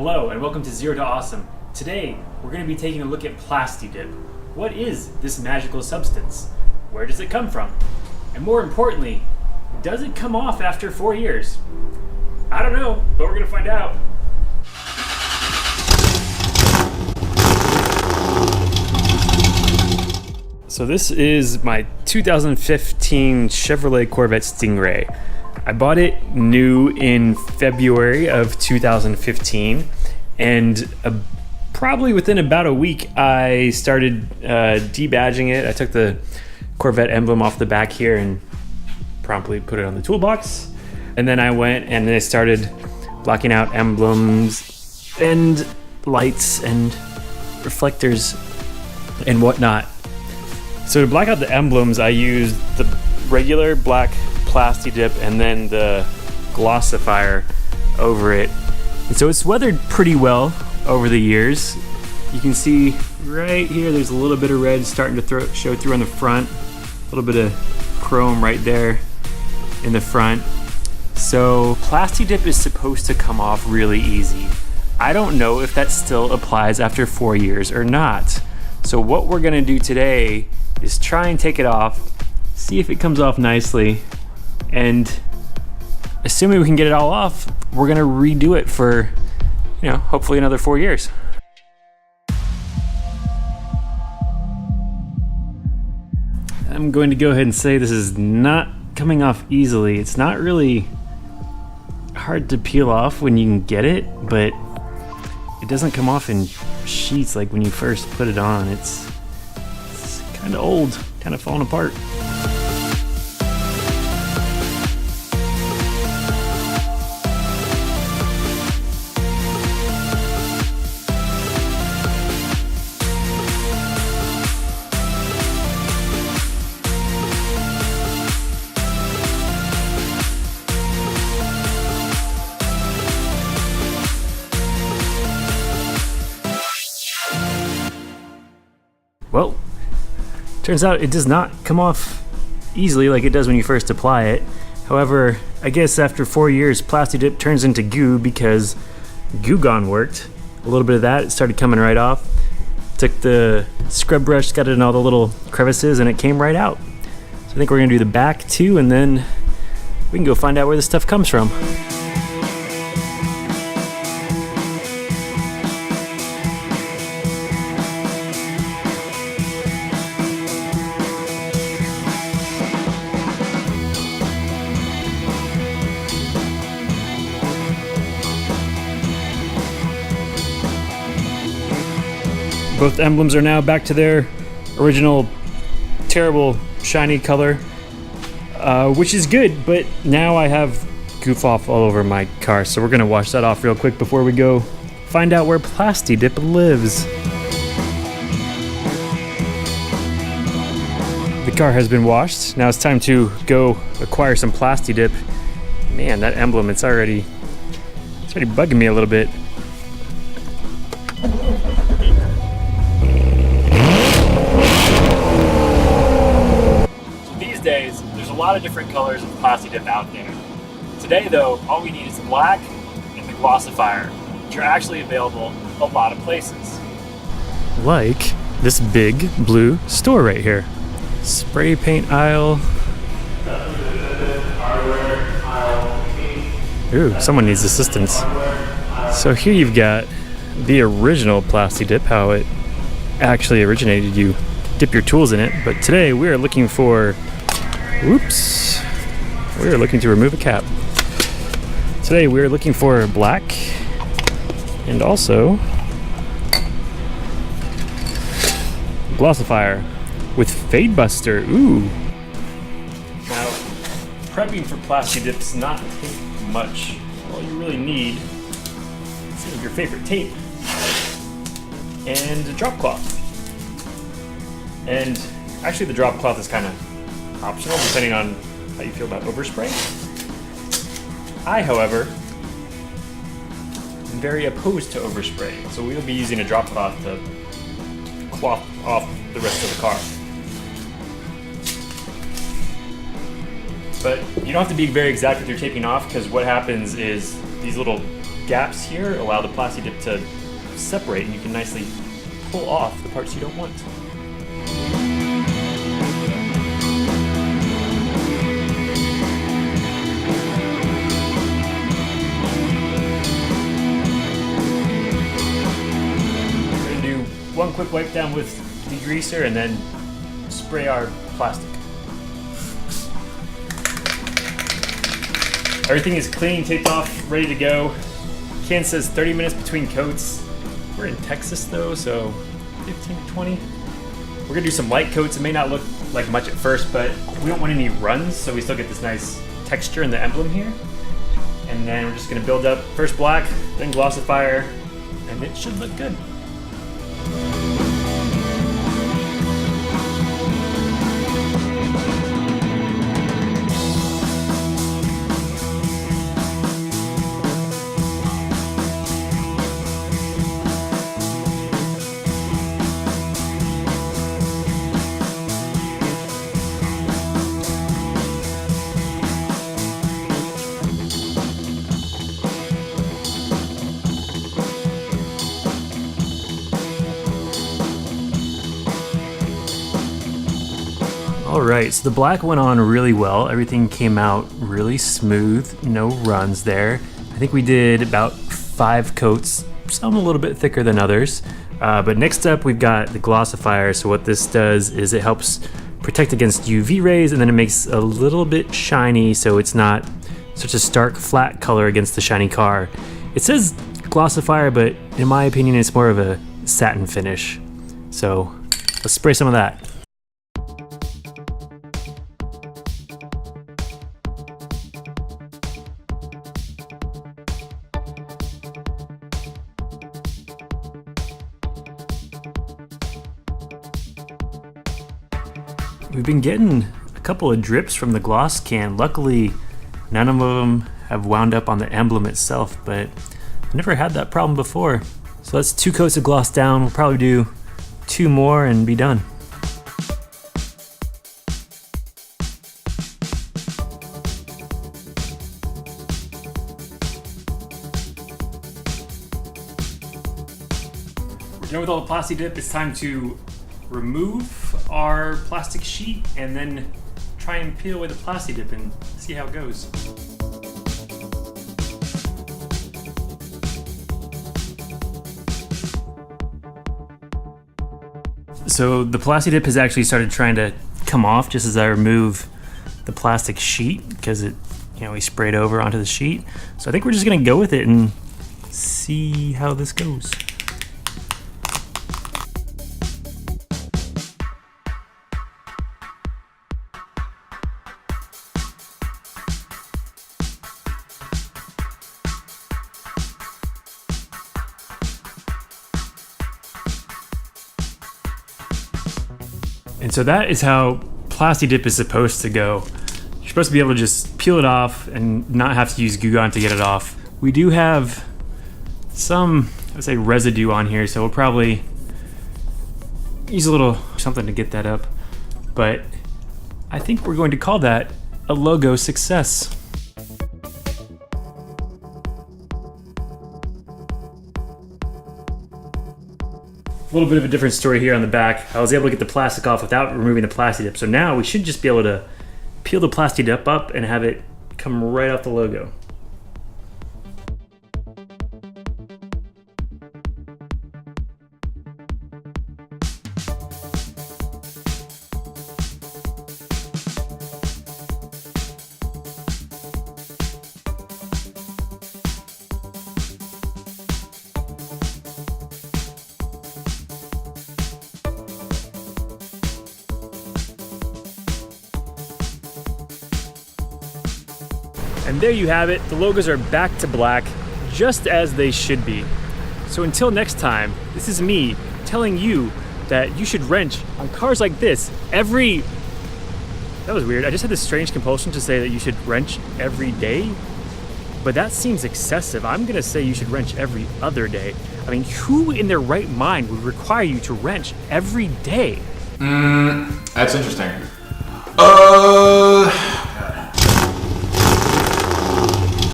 Hello and welcome to Zero to Awesome. Today we're going to be taking a look at plasti dip. What is this magical substance? Where does it come from? And more importantly, does it come off after 4 years? I don't know, but we're going to find out. So this is my 2015 Chevrolet Corvette Stingray. I bought it new in February of 2015, and probably within about a week I started debadging it. I took the Corvette emblem off the back here and promptly put it on the toolbox, and then I went and I started blocking out emblems and lights and reflectors and whatnot. So to black out the emblems, I used the regular black plasti dip and then the glossifier over it. And so it's weathered pretty well over the years. You can see right here there's a little bit of red starting to show through on the front, a little bit of chrome right there in the front. So plasti dip is supposed to come off really easy. I don't know if that still applies after 4 years or not. So what we're gonna do today is try and take it off, see if it comes off nicely, and assuming we can get it all off, we're gonna redo it for, hopefully another 4 years. I'm going to go ahead and say this is not coming off easily. It's not really hard to peel off when you can get it, but it doesn't come off in sheets like when you first put it on. It's kind of old, kind of falling apart. Well, turns out it does not come off easily like it does when you first apply it. However, I guess after 4 years, plasti dip turns into goo because Goo Gone worked. A little bit of that, it started coming right off. Took the scrub brush, got it in all the little crevices, and it came right out. So I think we're gonna do the back too, and then we can go find out where this stuff comes from. Both emblems are now back to their original terrible shiny color, which is good, but now I have goof off all over my car, so we're gonna wash that off real quick before we go find out where plasti dip lives. The car has been washed. Now it's time to go acquire some plasti dip. Man, that emblem, it's already bugging me a little bit. Days, there's a lot of different colors of plasti dip out there. Today though, all we need is the black and the glossifier, which are actually available a lot of places. Like this big blue store right here. Spray paint aisle. Ooh, someone needs assistance. So here you've got the original plasti dip, how it actually originated. You dip your tools in it, but today we are looking for Oops, we are looking to remove a cap. Today we are looking for black and also glossifier with Fade Buster. Ooh. Now, prepping for plasti dip does not take much. All you really need is some of your favorite tape and a drop cloth. And actually the drop cloth is kind of optional depending on how you feel about overspray. I, however, am very opposed to overspray, so we will be using a drop cloth to cloth off the rest of the car. But you don't have to be very exact with your taping off, because what happens is these little gaps here allow the plasti dip to separate, and you can nicely pull off the parts you don't want. We're gonna do one quick wipe down with degreaser and then spray our plastic. Everything is clean, taped off, ready to go. Can says 30 minutes between coats. We're in Texas though, so 15 to 20. We're gonna do some light coats. It may not look like much at first, but we don't want any runs, so we still get this nice texture in the emblem here. And then we're just gonna build up first black, then glossifier, and it should look good. Alright, so the black went on really well. Everything came out really smooth, no runs there. I think we did about 5 coats, some a little bit thicker than others. But next up we've got the glossifier. So what this does is it helps protect against UV rays, and then it makes a little bit shiny so it's not such a stark flat color against the shiny car. It says glossifier, but in my opinion it's more of a satin finish. So let's spray some of that. We've been getting a couple of drips from the gloss can. Luckily, none of them have wound up on the emblem itself, but I've never had that problem before. So that's 2 coats of gloss down. We'll probably do 2 more and be done. We're done with all the plasti dip. It's time to remove our plastic sheet and then try and peel away the plasti dip and see how it goes. So the plasti dip has actually started trying to come off just as I remove the plastic sheet, because it, we sprayed over onto the sheet. So I think we're just gonna go with it and see how this goes. And so that is how plasti dip is supposed to go. You're supposed to be able to just peel it off and not have to use Goo Gone to get it off. We do have some, let's say, residue on here, so we'll probably use a little something to get that up. But I think we're going to call that a logo success. A little bit of a different story here on the back. I was able to get the plastic off without removing the plasti dip. So now we should just be able to peel the plasti dip up and have it come right off the logo. And there you have it. The logos are back to black, just as they should be. So until next time, this is me telling you that you should wrench on cars like this every... That was weird. I just had this strange compulsion to say that you should wrench every day, but that seems excessive. I'm gonna say you should wrench every other day. I mean, who in their right mind would require you to wrench every day? That's interesting.